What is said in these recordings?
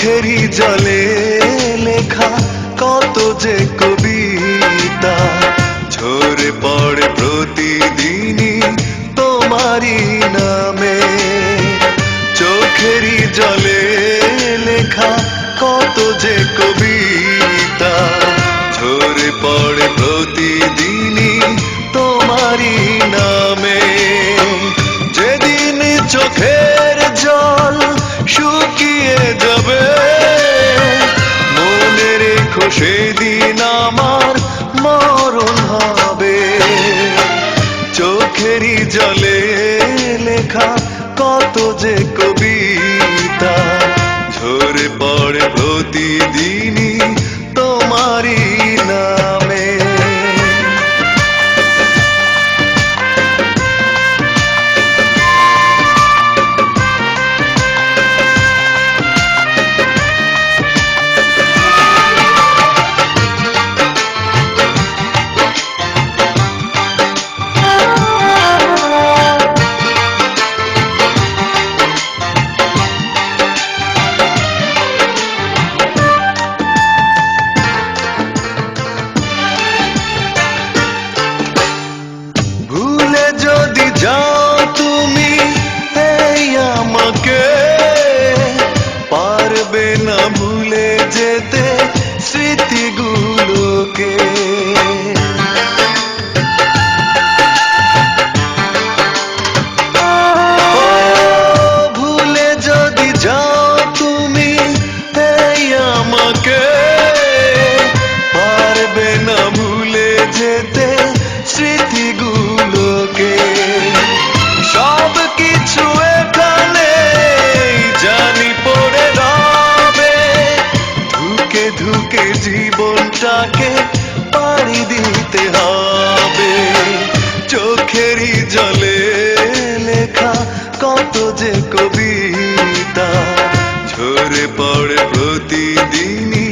চোখেরই জলে লেখা কত যে কবিতা ঝরে পড়ে প্রতিদিনই তোমারই নামে। চোখেরই জলে লেখা কত যে কবিতা ঝরে পড়ে প্রতিদিনই তোমারই নামে। যেদিন চোখের জল শুকিয়ে যাবে মনে রেখো সেদিন আমার মরণ হবে। চোখেরই জলে লেখা কত যে কবিতা ঝরে পড়ে প্রতিদিনই তোমারই নামে। যদি যাও তুমি এই আমাকে পারবে না ভুলে যেতে স্মৃতিগুলোকে। ভুলে যদি যাও তুমি এই আমাকে পারবে না ভুলে যেতে স্মৃতিগুলোকে। সব কিছু এখানে জানি পড়ে রবে ধুকে ধুকে জীবনটাকে পাড়ি দিতে হবে। চোখেরই জলে লেখা কত যে কবিতা ঝরে পড়ে প্রতিদিনই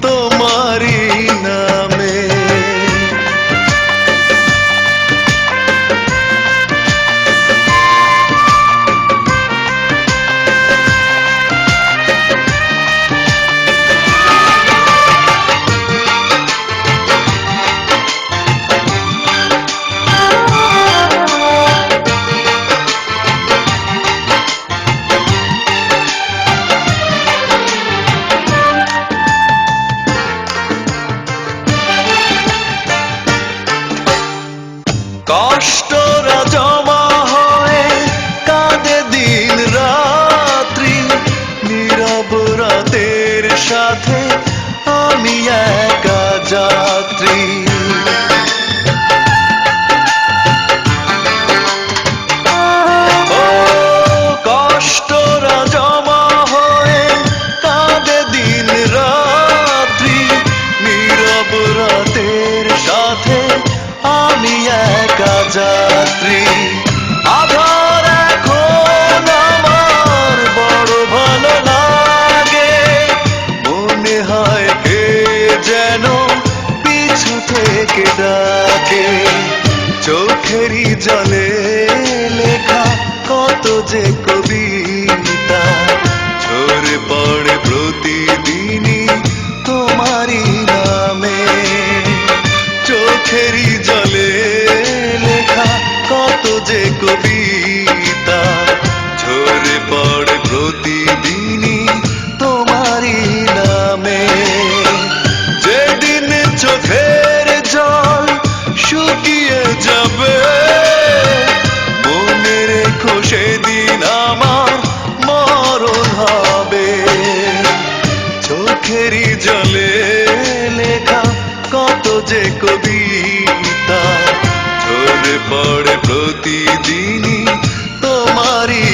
তোমারই নামে। কষ্টরা জমা হয়ে কাঁদে দিন রাত্রি নীরব রাতের সাথে আমি একা যাত্রী। কষ্টরা জমা হয়ে কাঁদে দিন রাত্রি নীরব রাতের সাথে আমি একা যাত্রী। আধার এখন আমার বড় ভালো লাগে মনে হয় কে যেন পিছু থেকে ডাকে। চোখেরই জলে লেখা কত যে কবিতা ঝরে পড়ে প্রতিদিনই তোমারই নামে। চোখেরই জলে লেখা কত যে কবিতা ঝরে পড়ে প্রতিদিনই তোমারই নামে। যেদিন চোখের জল শুকিয়ে যাবে মনে রেখো সেদিন আমার মরণ হবে। চোখেরই জলে লেখা কত যে কবিতা ঝরে পড়ে প্রতিদিনই তোমারই